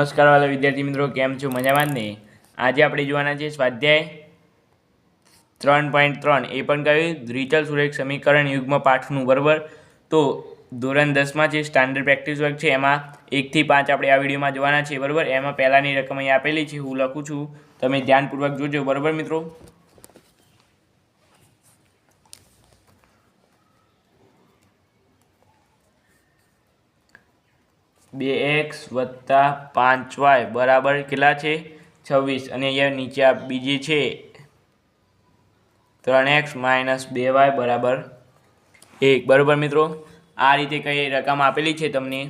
નમસ્કાર વાલા વિદ્યાર્થી મિત્રો, કેમ છો? મજામાં જ ને? આજે આપણે જોવાના છે સ્વાધ્યાય 3.3 એ પણ કહ્યું દ્વિચલ સુરેખ સમીકરણ યુગ્મ પાઠનું, બરાબર. તો ધોરણ 10માં જે સ્ટાન્ડર્ડ પ્રેક્ટિસ વર્ક છે એમાં 1 થી 5 આપણે આ વિડીયોમાં જોવાના છે, બરાબર. એમાં પહેલાંની રકમ અહીં આપેલી છે, હું લખું છું, તમે ધ્યાનપૂર્વક જોજો, બરાબર મિત્રો. (2x + 5y) બરાબર કેટલા છે? 26. અને અહીંયા નીચે આ બીજી છે 3x - 2y બરાબર 1, બરાબર મિત્રો. આ રીતે કઈ રકમ આપેલી છે તમને.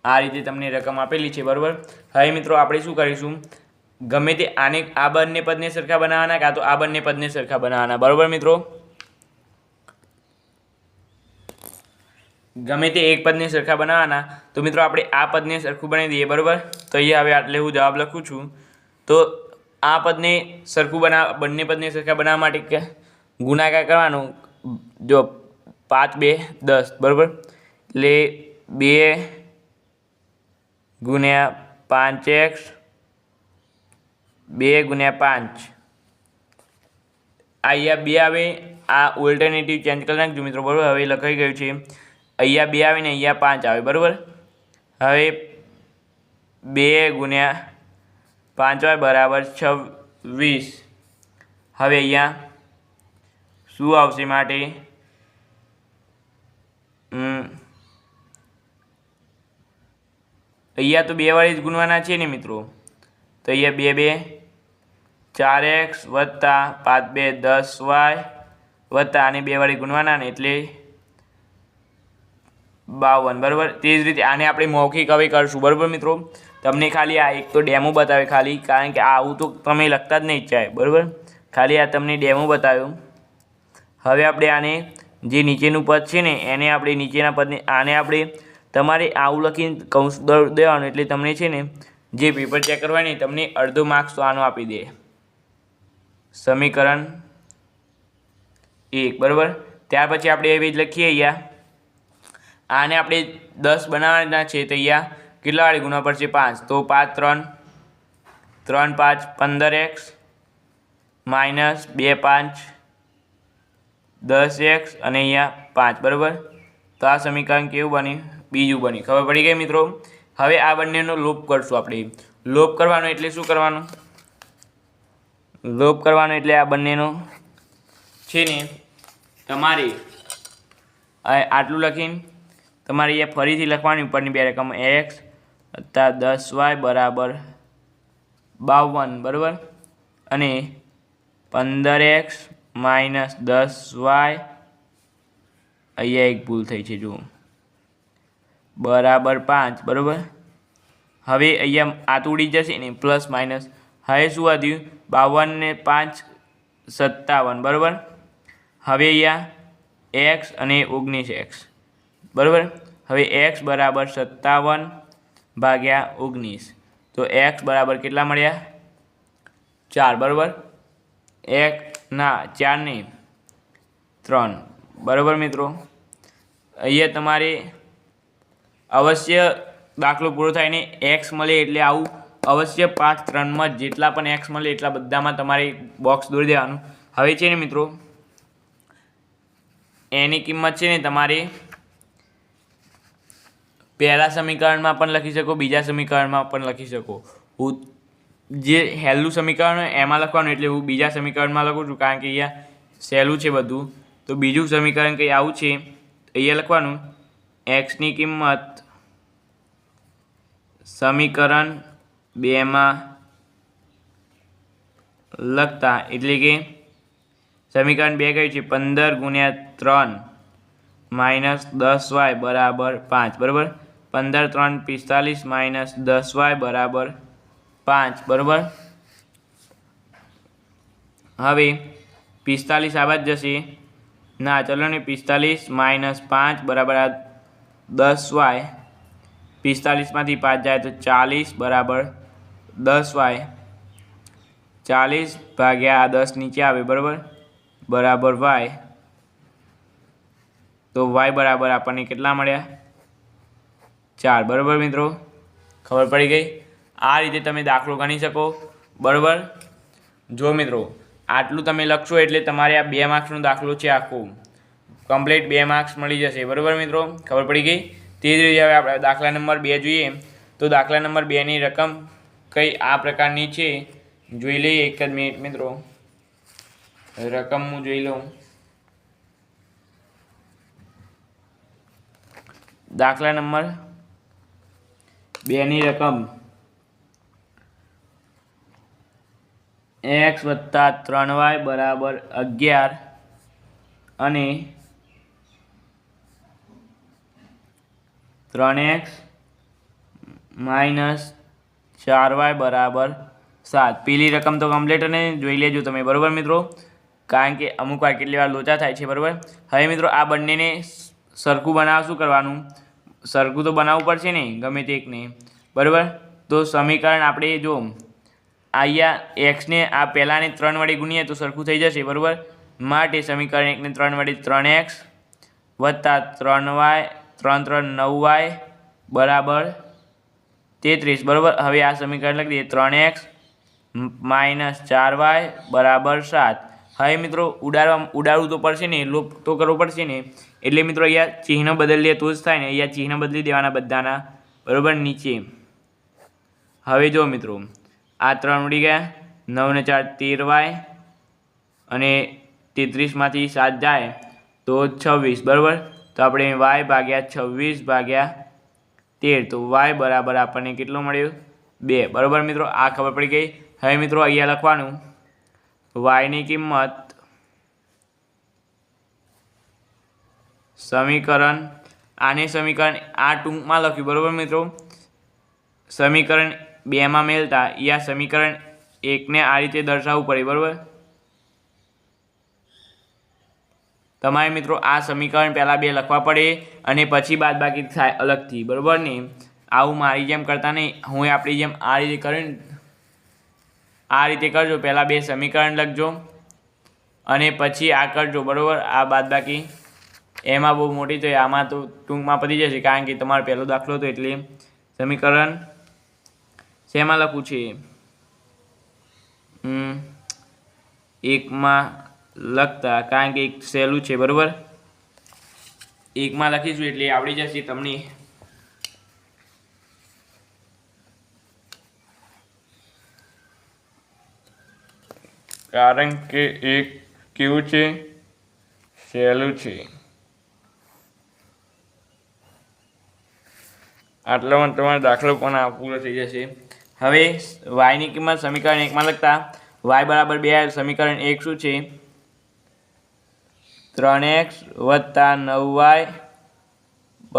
આ રીતે તમને રકમ આપેલી છે, બરાબર. હવે મિત્રો આપણે શું કરીશું, ગમે તે આને આ બંને પદને સરખા બનાવવાના, કાં તો આ બંને પદને સરખા બનાવવાના, બરાબર મિત્રો. ગમે તે એક પદને સરખા બનાવવાના. તો મિત્રો આપણે આ પદને સરખું બનાવી દઈએ, બરાબર. તો અહીંયા હવે આટલે હું જવાબ લખું છું. તો આ પદને સરખું બંને પદને સરખા બનાવવા માટે ગુણાકાર કરવાનું. જો 5 × 2 = 10, બરાબર. એટલે 2 × 5x 2 × 5. અહીંયા 2 આવે, આ ઓલ્ટરનેટિવ ચેન્જ કરી નાખજો મિત્રો, બરાબર. હવે લખાઈ ગયું છે. અહીંયા 2 આવે ને અહીંયા 5 આવે, બરાબર. હવે 2 × 5y બરાબર 26. હવે અહીંયા શું આવશે માટે? અહીંયા તો 2 વડે જ ગુણવાના છે ને મિત્રો. તો અહીંયા 2 × 2 = 4x + 5 × 2 = 10y વત્તા આને 2 વડે ગુણવાના ને એટલે 52, બરાબર. તે જ રીતે આને આપણે મૌખિક હવે કરશું, બરાબર મિત્રો. તમને ખાલી આ એક તો ડેમો બતાવે ખાલી, કારણ કે આવું તો તમે લખતા જ નહીં ચાહે, બરાબર. ખાલી આ તમને ડેમો બતાવ્યો. હવે આપણે આને જે નીચેનું પદ છે ને એને આપણે નીચેના પદને આને આપણે તમારે આવું લખીને કૌંસ દેવાનું, એટલે તમને છે ને જે પેપર ચેક કરવાની તમને અડધો માર્ક્સ તો આનો આપી દે. સમીકરણ 1, બરાબર. ત્યાર પછી આપણે એવી જ લખીએ. અહીંયા આને આપણે 10 બનાવવાના છે, તો અહીંયા કેટલા વાળી ગુણવા પડશે? 5. તો 5 × 3 = 5 = 15x - 2 × 5 = 10x અને અહીંયા 5, બરાબર. તો આ સમીકરણ કેવું બન્યું? બીજું બન્યું. ખબર પડી ગઈ મિત્રો. હવે આ બંનેનો લોપ કરશું આપણે. લોપ કરવાનો એટલે શું કરવાનું? લોપ કરવાનો એટલે આ બંનેનો છે ને તમારે આટલું લખીને તમારે અહીંયા ફરીથી લખવાની ઉપરની બે રકમ x + 10y બરાબર 52, બરાબર. અને 15x - 10y અહીંયા એક ભૂલ થઈ છે, જુઓ, બરાબર 5, બરાબર. હવે અહીંયા આ તો ઉડી જશે ને, પ્લસ માઇનસ. હવે શું વધ્યું? 52 ને 5 = 57, બરાબર. હવે અહીંયા x અને 19x, બરાબર. હવે x બરાબર 57 ભાગ્યા 19. તો x બરાબર કેટલા મળ્યા? 4, બરાબર. 4 નહીં 3, બરાબર મિત્રો. અહીંયા તમારે અવશ્ય દાખલો પૂરો થાય ને x મળે એટલે આવું અવશ્ય પાઠ 3માં જેટલા પણ x મળે એટલા બધામાં તમારે બોક્સ દોરી દેવાનું. હવે છે ને મિત્રો એની કિંમત છે ને તમારે પહેલા સમીકરણમાં પણ લખી શકો, બીજા સમીકરણમાં પણ લખી શકો. હું જે સહેલું સમીકરણ હોય એમાં લખવાનું, એટલે હું બીજા સમીકરણમાં લખું છું, કારણ કે અહીંયા સહેલું છે બધું. તો બીજું સમીકરણ કંઈ આવું છે, અહીંયા લખવાનું xની કિંમત સમીકરણ 2માં લખતા, એટલે કે સમીકરણ 2 કયું છે? 15 × 3 - 10y બરાબર 5, બરાબર. 15 × 3 = 45 - 10y બરાબર 5, બરાબર. હવે 45 આ બાદ જશે ના, ચલો ને. 45 - 5 બરાબર 10y. 45માંથી 5 જાય તો 40 બરાબર 10y. 40 ભાગ્યા 10 નીચે આવે બરાબર બરાબર y, તો y બરાબર આપણને કેટલા મળ્યા 4 બરાબર મિત્રો, ખબર પડી ગઈ। આ રીતે તમે દાખલો ગણી શકો બરાબર। જો મિત્રો આટલું તમે લખશો એટલે તમારે આ 2 માર્ક્સનો દાખલો છે આખો કમ્પ્લીટ 2 માર્ક્સ મળી જશે બરાબર મિત્રો, ખબર પડી ગઈ। તે જ રીતે હવે આપણે દાખલા નંબર 2 જોઈએ તો દાખલા નંબર 2ની રકમ કઈ આ પ્રકારની છે જોઈ લઈએ। એક જ મિનિટ મિત્રો, રકમ હું જોઈ લઉં। દાખલા નંબર 2ની રકમ x + 3y = 11 અને 3x - 4y = 7। પેલી રકમ તો કમ્પ્લીટ અને જોઈ લેજો તમે બરાબર મિત્રો, કારણ કે અમુક વાર કેટલી વાર લોચા થાય છે બરાબર। હવે મિત્રો આ બંનેને સરખું બનાવવા શું કરવાનું, સરખું તો બનાવવું પડશે ને ગમે તે એકને બરાબર। તો સમીકરણ આપણે જો અહીંયા એક્સને આ પહેલાંને 3 વડે ગુણીએ તો સરખું થઈ જશે બરાબર। માટે સમીકરણ 1ને 3 વડે 3x + 3y 3 3 9y = 33 બરાબર। હવે આ સમીકરણ લખી દઈએ 3x - 4y = 7। હવે મિત્રો ઉડાડવું તો પડશે ને, લોપ તો કરવો પડશે ને, એટલે મિત્રો અહીંયા ચિહ્ન બદલીએ તો જ થાય ને। અહીંયા ચિહ્ન બદલી દેવાના બધાના બરાબર નીચે। હવે જો મિત્રો આ 3 ઉડી ગયા, 9 ને 4 13y અને 33માંથી 7 જાય તો 26 બરાબર। તો આપણે y ભાગ્યા 26 ભાગ્યા 13, તો y બરાબર આપણને કેટલો મળ્યો 2 બરાબર મિત્રો, આ ખબર પડી ગઈ। હવે મિત્રો અહીંયા લખવાનું yની કિંમત સમીકરણ આને સમીકરણ આ ટૂંકમાં લખ્યું બરાબર મિત્રો, સમીકરણ 2માં મેળતા યા સમીકરણ 1ને આ રીતે દર્શાવવું પડે બરાબર। તમારે મિત્રો આ સમીકરણ પહેલાં 2 લખવા પડે અને પછી બાદબાકી થાય અલગથી બરાબર ને। આવું મારી જેમ કરતા નહીં, હું આપણી જેમ આ રીતે કરીને આ રીતે કરજો, પહેલાં 2 સમીકરણ લખજો અને પછી આ કરજો બરાબર। આ બાદબાકી એમાં બહુ મોટી તો આમાં તો ટૂંકમાં પતી જશે, કારણ કે તમારો પહેલો દાખલો હતો એટલે સમીકરણ શેમાં લખવું છે 1માં લખતા, કારણ કે એક સહેલું છે બરાબર। 1માં લખીશું એટલે આવડી જશે તમને। કારણ કે એક કેવું છે સહેલું છે। આટલામાં તમારો દાખલો પણ પૂરો થઈ જશે। હવે yની કિંમત સમીકરણ 1માં લખતા y = 2, સમીકરણ 1 શું છે 3x + 9y =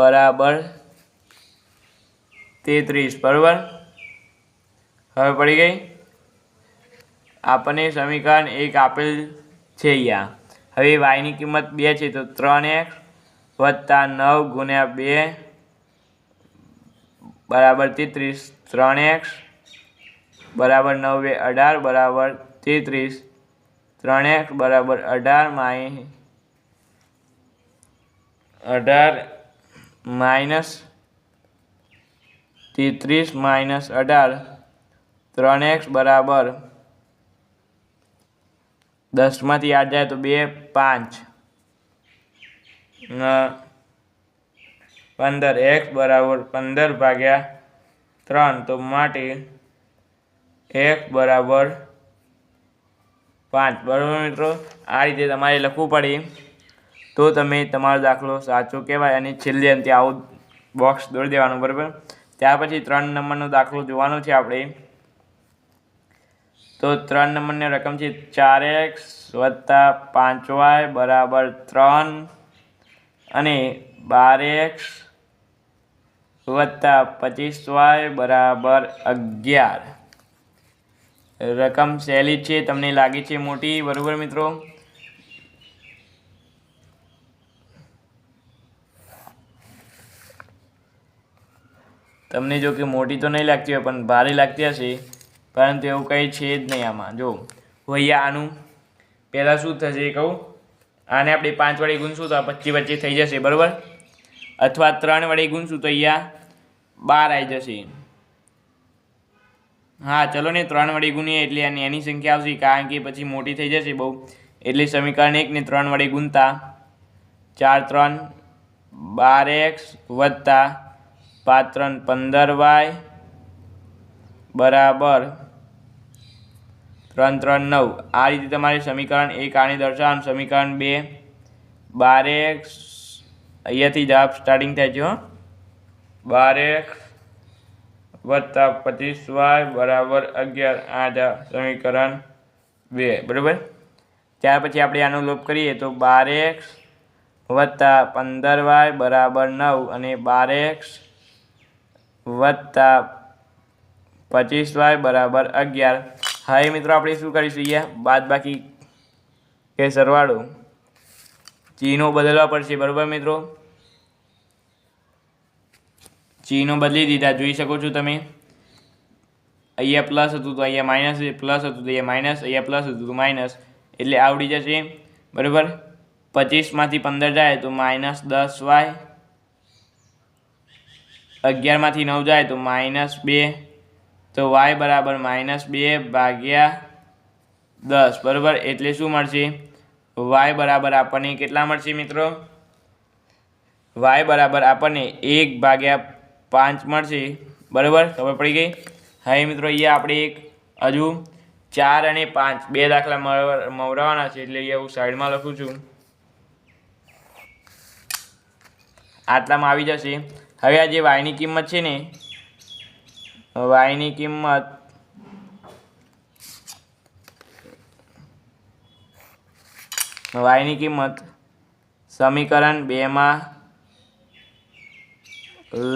33 બરાબર, હવે પડી ગઈ। આપણને સમીકરણ 1 આપેલ છે અહીંયા। હવે yની કિંમત 2 છે તો 3x + 9 × 2 = 33, 3x = 9 × 2 18 = 33, 3x = 18 - 33 - 18, 3x = 10માંથી 8 જાય તો 2 5 15, x = 15/3, તો માટે x = 5 બરાબર મિત્રો। આ રીતે તમારે લખવું પડે તો તમે તમારો દાખલો સાચો કહેવાય। અને છેલ્લે અંતે આવું બોક્સ દોરી દેવાનું બરાબર। ત્યાર પછી 3 નંબરનો દાખલો જોવાનો છે આપણે। તો 3 નંબરની રકમ છે 4x + 5y = 3 અને 12x + 25y = 11। રકમ સહેલી છે, તમને લાગે છે મોટી બરાબર મિત્રો। તમને જો કે મોટી તો નહીં લાગતી હોય પણ ભારે લાગતી હશે, પરંતુ એવું કંઈ છે જ નહીં આમાં। જો અહીંયા આનું પહેલાં શું થશે કહું, આને આપણે 5 વડે ગુણશું તો આ 25 થઈ જશે બરાબર, અથવા 3 વડે ગુણશું તો અહીંયા 12 આવી જશે। હા ચલો ને 3 વડે ગુણીએ એટલે આ નાની સંખ્યા આવશે, કારણ કે પછી મોટી થઈ જશે બહુ, એટલે સમીકરણ 1 ને 3 વડે ગુણતા 4 3 12x વત્તા 5 3 15y બરાબર 3 3 9। આ રીતે તમારે સમીકરણ 1 આને દર્શાવવાનું, સમીકરણ 2 12x અહીંયાથી જવાબ સ્ટાર્ટિંગ થાય છે, 12x વત્તા 25y બરાબર 11। આ સમીકરણ 2 બરાબર। ત્યાર પછી આપણે આનો લોપ કરીએ તો 12x વત્તા 15y બરાબર 9 અને 12x વત્તા 25y બરાબર 11। હવે મિત્રો આપણે શું કરીશું, અહીંયા બાદબાકી કે સરવાળો ચિહ્નો બદલવા પડશે બરાબર મિત્રો। ચિહ્નો બદલી દીધા, જોઈ શકો છો તમે। અહીંયા પ્લસ હતું તો અહીંયા માઇનસ, પ્લસ હતું તો અહીંયા માઇનસ, અહીંયા પ્લસ હતું તો માઇનસ, એટલે આવડી જશે બરાબર। 25માંથી 15 જાય તો -10y, 11માંથી 9 જાય તો -2, તો y બરાબર -2 ભાગ્યા 10 બરાબર। એટલે શું મળશે, y બરાબર આપણને કેટલા મળશે મિત્રો, y બરાબર આપણને 1/5 મળશે બરાબર, ખબર પડી ગઈ। હવે મિત્રો અહીંયા આપણે એક હજુ 4 અને 5 બે દાખલા મવરાવાના છે, એટલે અહીંયા હું સાઈડમાં લખું છું, આટલામાં આવી જશે। હવે આ જે yની કિંમત છે ને, yની કિંમત સમીકરણ 2 માં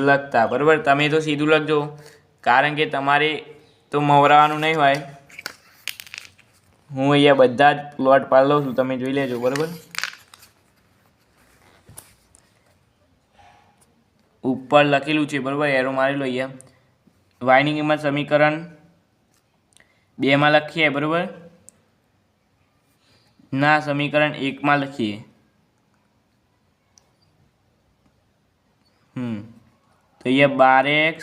લખતા બરાબર। તમે તો સીધું લખજો, કારણ કે તમારે તો મવરાવાનું નહીં હોય। હું અહીંયા બધા જ પ્લોટ પાડી લઉં છું, તમે જોઈ લેજો બરાબર। ઉપર લખેલું છે બરાબર, એરો મારી લો। અહીંયા yની કિંમત સમીકરણ 2 માં લખીએ બરાબર, ના સમીકરણ 1 માં લખીએ। તો અહીંયા 12x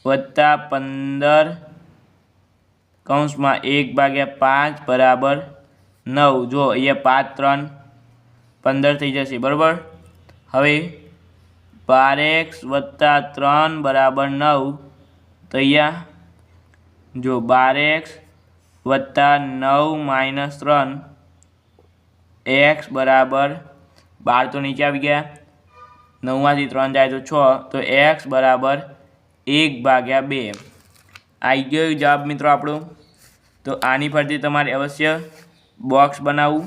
વત્તા 15 કૌંસમાં 1/5 બરાબર 9। જો અહીંયા 5 3 15 થઈ જશે બરાબર। હવે 12x વત્તા 3 બરાબર 9, તો અહીંયા જો 12x વત્તા 9 - 3 x બરાબર 12 તો નીચે આવી ગયા, 9માંથી 3 જાય તો 6, તો x બરાબર 1/2 આવી ગયો જવાબ મિત્રો આપણો। તો આની ફરતી તમારે અવશ્ય બોક્સ બનાવવું,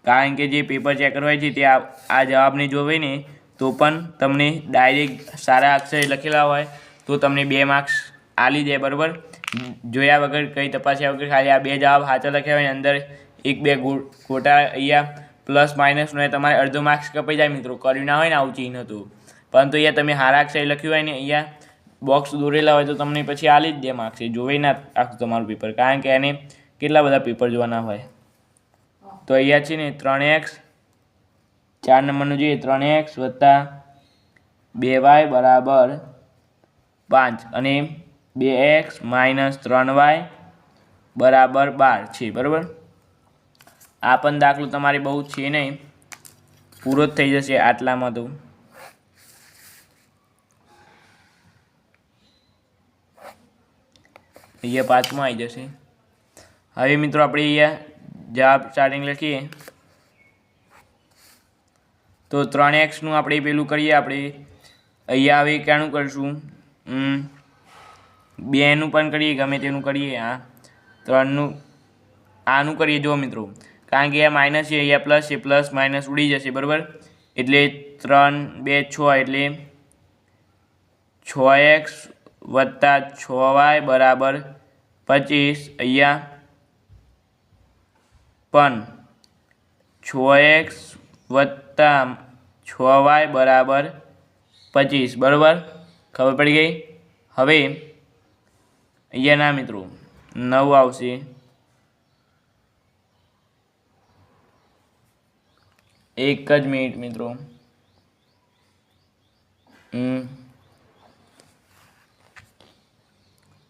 કારણ કે જે પેપર ચેકર હોય છે તે આ જવાબને જોવે ને તો પણ તમને ડાયરેક્ટ સારા અક્ષરે લખેલા હોય તો તમને 2 માર્ક્સ આલી દે બરાબર। જોયા વગર કંઈ તપાસ્યા વગર ખાલી આ 2 જવાબ સાચા લખ્યા હોય, અંદર 1-2 ખોટા અહીંયા પ્લસ માઇનસનો હોય, તમારે અડધો માર્ક્સ કપાઈ જાય મિત્રો। કર્યું ના હોય ને આવું ચિહ્ન તો, પરંતુ અહીંયા તમે સારા અક્ષરે લખ્યું હોય ને અહીંયા બોક્સ દોરેલા હોય તો તમને પછી આલી જ દે માર્ક્સ, એ જોવે ના આખું તમારું પેપર, કારણ કે એને કેટલા બધા પેપર જોવાના હોય। તો અહીંયા છે ને 3x 4 નંબરનું જોઈએ, 3x વત્તા 2y બરાબર 5 અને 2x - 3y બરાબર 12 છે બરાબર। આ પણ દાખલો તમારે બહુ છે નહીં, પૂરો જ થઈ જશે આટલામાં। તો અહીંયા 5માં આવી જશે। હવે મિત્રો આપણે અહીંયા જવાબ સ્ટાર્ટિંગ લખીએ તો 3x નું આપણે પેલું કરીએ, આપણે અહીંયા હવે ક્યાંનું કરીશું, 2 નું પણ કરીએ, ગમે તેનું કરીએ। આ 3 નું આનું કરીએ જો મિત્રો, કારણ કે આ માઇનસ છે, અહીંયા પ્લસ છે, પ્લસ માઇનસ ઉડી જશે બરાબર। એટલે 3 2 6 એટલે 6x વત્તા 6y બરાબર 25। અહીંયા પણ 6x વત્તા 6y બરાબર 25 બરાબર, ખબર પડી ગઈ। હવે અહીંયા ના મિત્રો 9 આવશે, એક જ મિનિટ મિત્રો.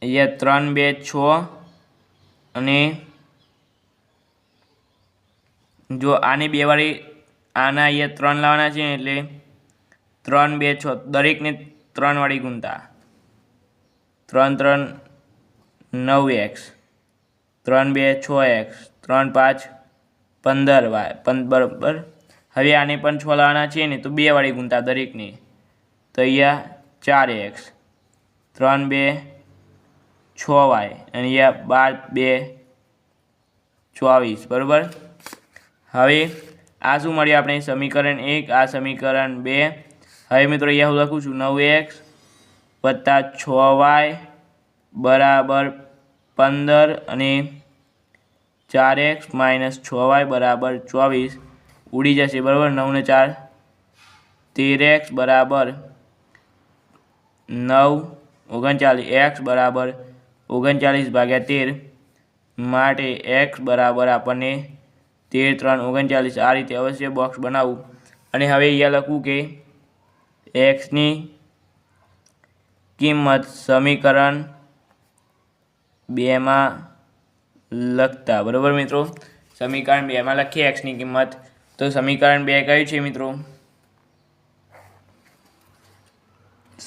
અહીંયા 3 2 6 અને જો આની બે વાળી આના અહીંયા 3 લાવવાના છે એટલે 3 2 6 દરેકને 3 વાળી ગુણતા 3 3 9x 3 2 6x 3 5 15y બરાબર. હવે આને પણ 6 લાવવાના છે ને તો 2 વાળી ગુણતા દરેકને તો અહીંયા 4x 3 2 6y અને અહીંયા 12 2 24 બરાબર. હવે આ શું મળ્યું આપણે સમીકરણ 1, આ સમીકરણ 2. હવે મિત્રો અહીંયા હું લખું છું 9x વત્તા 6y બરાબર 15 અને 4x માઇનસ 6y બરાબર 24 ઉડી જશે બરાબર. 9 ને 4 13x બરાબર 9 39 x બરાબર 39 ભાગ્યા 13 માટે x બરાબર આપણને 13 3 39. આ રીતે અવશ્ય બોક્સ બનાવવું અને હવે અહીંયા લખવું કે એક્સની કિંમત સમીકરણ 2 માં લખતા બરાબર મિત્રો. સમીકરણ 2 માં લખીએ એક્સની કિંમત. તો સમીકરણ 2 કયું છે મિત્રો?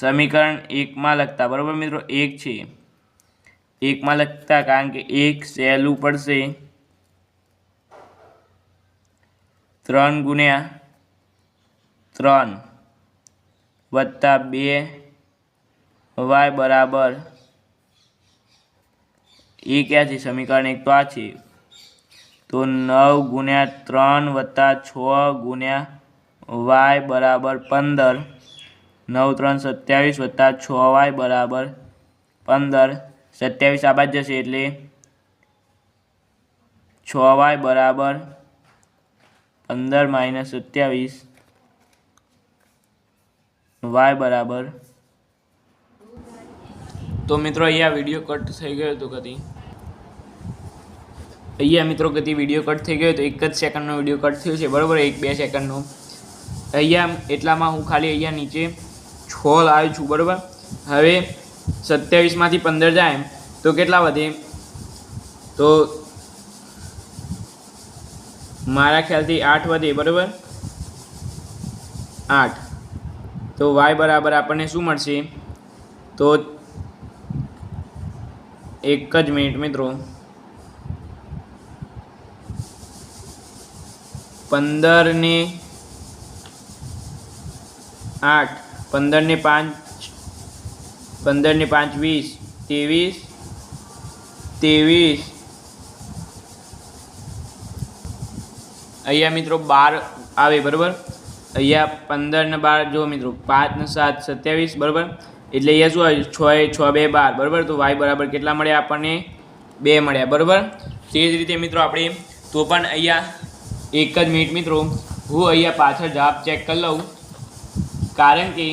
સમીકરણ 1 માં લખતા બરાબર મિત્રો. 1 છે 1 માં લખતા કારણ કે 1 સહેલું પડશે 3 ગુણ્યા 3 વત્તા 2y બરાબર એ ક્યાં છે સમીકરણ 1 તો આ છે. તો 9 ગુણ્યા 3 વત્તા 6 ગુણ્યા y બરાબર 15 9 3 27 વત્તા 6y બરાબર 15 27 આ બાદ જશે એટલે 6y બરાબર 15 માઇનસ 27 y બરાબર. તો મિત્રો અહીંયા વિડીયો કટ થઈ ગયો હતો કદી અહીંયા મિત્રો કદી વિડીયો કટ થઈ ગયો તો 1 જ સેકન્ડનો વિડીયો કટ થયો છે બરાબર. 1-2 સેકન્ડનો અહીંયા એટલામાં હું ખાલી અહીંયા નીચે 6 લાવ્યો છું બરાબર. હવે 27 માંથી 15 જાય તો કેટલા વધે? તો મારા ખ્યાલથી 8 વધે બરાબર. 8 તો y બરાબર આપણને શું મળશે? તો એક જ મિનિટ મિત્રો. 15 ને 8 15 ને 5 15 ને 5 20 23 અહીંયા મિત્રો 12 આવે બરાબર. અહીંયા 15 ને 12 જો મિત્રો 5 ને 7 27 બરાબર. એટલે અહીંયા શું આવ્યું 6 6 2 12 બરાબર. તો y બરાબર કેટલા મળ્યા આપણને? 2 મળ્યા બરાબર. તે જ રીતે મિત્રો આપણે તો પણ અહીંયા એક જ મિનિટ મિત્રો હું અહીંયા પાછળ જવાબ ચેક કરી લઉં કારણ કે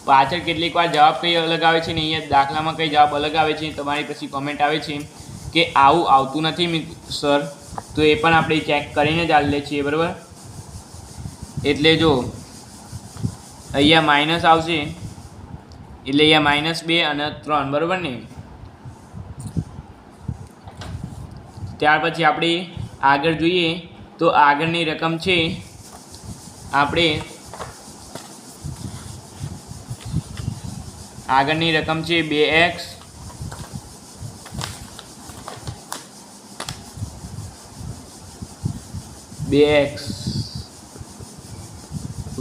પાછળ કેટલીક વાર જવાબ કંઈ અલગ આવે છે ને અહીંયા દાખલામાં કંઈ જવાબ અલગ આવે છે. તમારી પછી કોમેન્ટ આવે છે કે આવું આવતું નથી સર, તો એ પણ આપણે ચેક કરીને જ આવીએ છીએ બરાબર. એટલે જો અહીંયા માઇનસ આવશે એટલે અહીંયા -2 અને 3 બરાબર ને. ત્યાર પછી આપણે આગળ જોઈએ તો આગળની રકમ છે આપણે આગળની રકમ છે 2x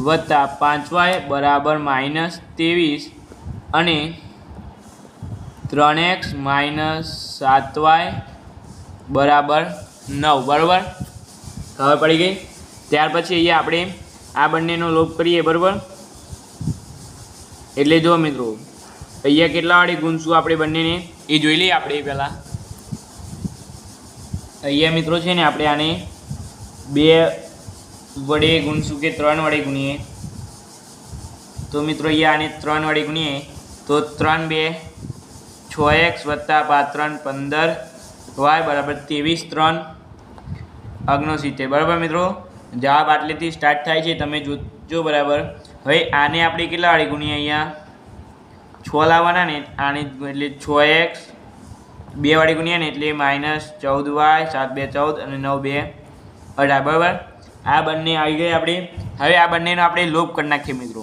વત્તા 5y બરાબર -23 અને 3x -7y બરાબર 9 બરાબર. ખબર પડી ગઈ. ત્યાર પછી અહીંયા આપણે આ બંનેનો લોપ કરીએ બરાબર. એટલે જો મિત્રો અહીંયા કેટલા વાળી ગુણશું આપણે બંનેને એ જોઈ લઈએ આપણે પહેલાં. અહીંયા મિત્રો છે ને આપણે આને 2 વડે ગુણશું કે 3 વડે ગુણીએ તો મિત્રો અહીંયા આને 3 વડે ગુણીએ તો 3 2 6 6x વત્તા 5 3 15 y બરાબર 23 3 69 બરાબર મિત્રો। જવાબ આટલેથી સ્ટાર્ટ થાય છે, તમે જોજો બરાબર। હવે આને આપણે કેટલા વાળી ગુણીએ, અહીંયા 6 લાવવાના ને, આને એટલે 6x 2 વાળી ગુણીએ ને એટલે -14y 7 2 14 અને 9 2 18 બરાબર। આ બંને આવી ગઈ આપણી। હવે આ બંનેનો આપણે લોપ કરી નાખીએ મિત્રો,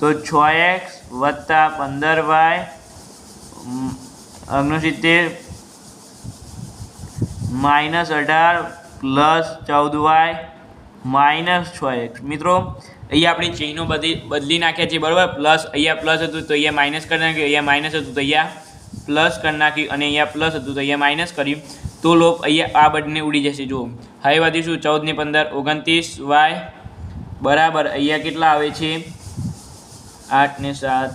તો 6x વત્તા 15y 69 -18 plus 14y minus 6x મિત્રો। અહીંયા આપણે ચિહ્નો બદલી નાખ્યા છે બરાબર। પ્લસ અહીંયા પ્લસ હતું તો અહીંયા માઇનસ કરી નાખ્યું, અહીંયા માઇનસ હતું તો અહીંયા પ્લસ કરી નાખ્યું, અને અહીંયા પ્લસ હતું તો અહીંયા માઇનસ કર્યું, તો લોપ અહીંયા આ બંને ઉડી જશે। જુઓ હવે વધીશું 14 ને 15 29y બરાબર અહીંયા કેટલા આવે છે 8 ને 7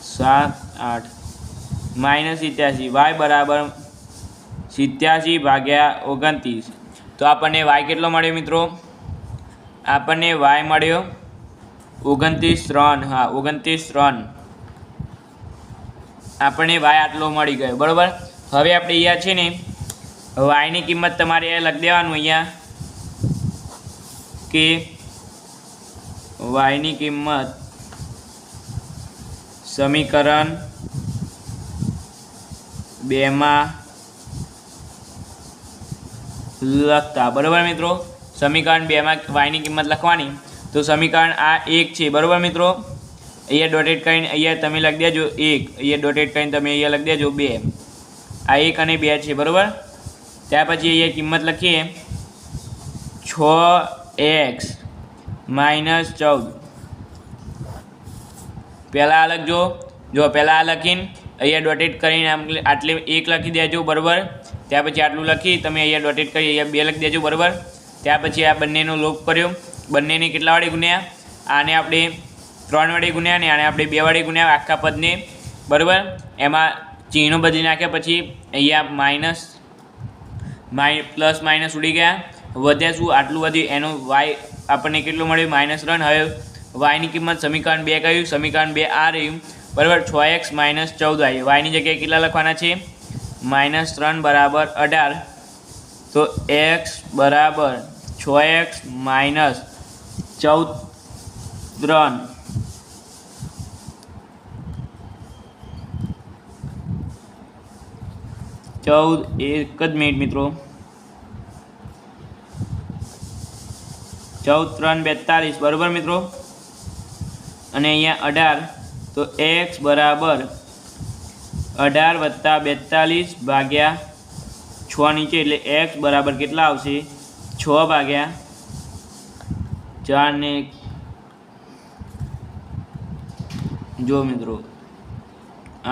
7 8 -87 y બરાબર 87 ભાગ્યા 29। તો આપણને y કેટલો મળ્યો મિત્રો, આપણને y મળ્યો 29 3। હા 29 3 આપણને y આટલો મળી ગયો બરાબર। હવે આપણે અહીંયા છે ને y ની કિંમત તમારે લખી દેવાનું અહીંયા કે y ની કિંમત સમીકરણ 2 માં લખતા બરાબર મિત્રો। સમીકરણ 2 માં y ની કિંમત લખવાની, તો સમીકરણ આ 1 છે બરાબર મિત્રો। અહીંયા ડોટેડ કરીને અહીંયા તમે લખી દેજો 1, અહીંયા ડોટેડ કરીને તમે અહીંયા લખી દેજો 2, આ 1 અને 2 છે બરાબર। ત્યાર પછી અહીંયા કિંમત લખીએ 6x -14 પહેલાં આ લખજો, જો પહેલાં આ લખીને અહીંયા ડોટેડ કરીને આટલે 1 લખી દેજો બરાબર। ત્યાર પછી આટલું લખી તમે અહીંયા ડોટેડ કરી અહીંયા 2 લખી દેજો બરાબર। ત્યાર પછી આ બંનેનો લોપ કર્યો, બંનેને કેટલા વાળી ગુણ્યા, આને આપણે 3 વડે ગુણ્યા ને આને આપણે 2 વડે ગુણ્યા આખા પદને બરાબર। એમાં ચિહ્નો બદલી નાખ્યા, પછી અહીંયા પ્લસ માઇનસ ઉડી ગયા, વધ્યા શું આટલું વધ્યું, એનો y આપણને કેટલું મળ્યું -3। હવે y ની કિંમત સમીકરણ 2 કહ્યું, સમીકરણ 2 આ રહ્યું બરાબર। 6x -14y y ની જગ્યાએ કેટલા લખવાના છે -3 બરાબર 18, તો x બરાબર 6x -14 3 14 એક જ મિનિટ મિત્રો, 14 3 42 બરાબર મિત્રો। અને અહીંયા 18, તો x બરાબર 18 વત્તા 42 ભાગ્યા 6 નીચે, એટલે x બરાબર કેટલા આવશે 6 ભાગ્યા 4 ને જો મિત્રો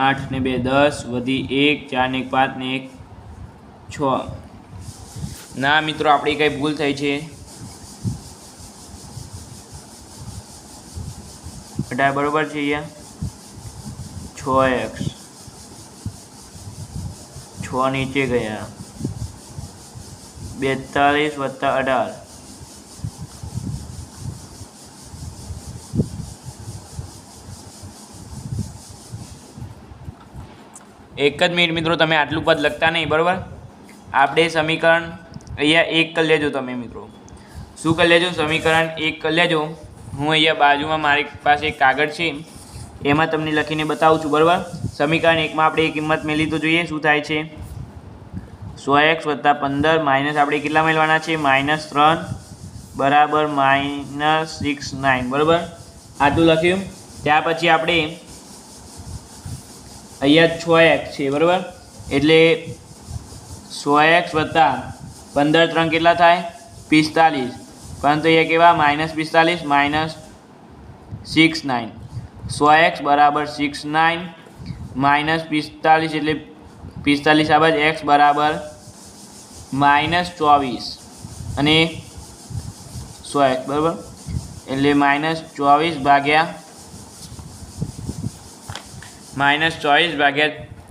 8 ને 2 10 વધી 1 4 ને 1 5 ને 1 6। ના મિત્રો આપણી કંઈ ભૂલ થઈ છે, 18 બરાબર છે અહીંયા 6x 6 નીચે ગયા 42 વત્તા 18 એક જ મિનિટ મિત્રો, તમે આટલું પદ લખતા નહીં બરાબર। આપણે સમીકરણ અહીંયા 1 કરી લેજો તમે મિત્રો, શું કરી લેજો સમીકરણ 1 કરી લેજો। હું અહીંયા બાજુમાં મારી પાસે એક કાગળ છે એમાં તમને લખીને બતાવું છું બરાબર। સમીકરણ 1 માં આપણે એ કિંમત મેળવી તો જોઈએ શું થાય છે, 100x વત્તા 15 માઇનસ આપણે કેટલા મેળવવાના છે -3 બરાબર -69 બરાબર। આટલું લખ્યું। ત્યાર પછી આપણે અહીંયા 6x છે બરાબર, એટલે 100x વત્તા 15 3 કેટલા થાય 45, પરંતુ અહીંયા કેવા -45 -69, 100x બરાબર 69 -45 એટલે 45 આ બાજુ x બરાબર -24 અને 100x બરાબર, એટલે -24 ભાગ્યા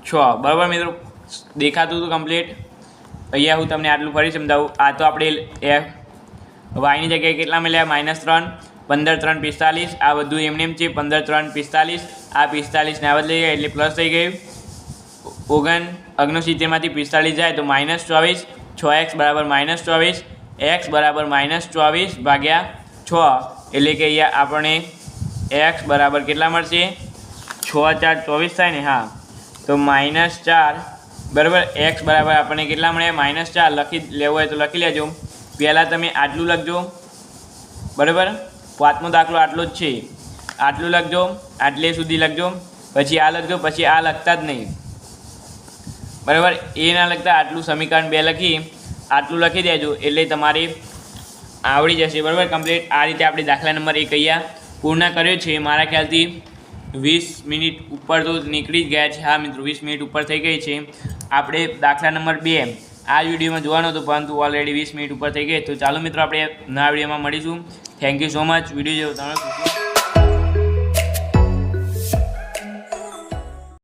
6 બરાબર મિત્રો। દેખાતું હતું કમ્પ્લીટ। અહીંયા હું તમને આટલું ફરી સમજાવું। આ તો આપણે વાયની જગ્યાએ કેટલા મળ્યા -3 15 3 45, આ બધું એમને એમ છે 15 3 45, આ 45 ને આ બદલાઈ ગયા એટલે પ્લસ થઈ ગયું, 69માંથી 45 જાય તો -24, 6x બરાબર -24, x બરાબર -24 ભાગ્યા 6, એટલે કે અહીંયા આપણે x બરાબર કેટલા મળશે? 6 4 24 થાય ને? હા, તો -4 બરાબર. x બરાબર આપણને કેટલા મળે? -4. લખી લેવું હોય તો લખી લેજો. પહેલાં તમે આટલું લખજો, બરાબર. 5મો દાખલો આટલો જ છે, આટલું લખજો, આટલે સુધી લખજો, પછી આ લખજો, પછી આ લખતા જ નહીં, બરાબર. એ ના લખતા આટલું સમીકરણ 2 લખી આટલું લખી દેજો, એટલે તમારે આવડી જશે, બરાબર, કમ્પ્લીટ. આ રીતે આપણે દાખલા નંબર 1 અહીંયા પૂર્ણ કર્યો છે. મારા ખ્યાલથી 20 મિનિટ ઉપર તો નીકળી જ ગયા છે. હા મિત્રો, 20 મિનિટ ઉપર થઈ ગઈ છે. આપણે દાખલા નંબર 2 આ વિડીયોમાં જોવાનો હતો, પરંતુ ઓલરેડી 20 મિનિટ ઉપર થઈ ગઈ. તો ચાલો મિત્રો, આપણે નવા વિડીયોમાં મળીશું. Thank you so much. Video જોવો તમે.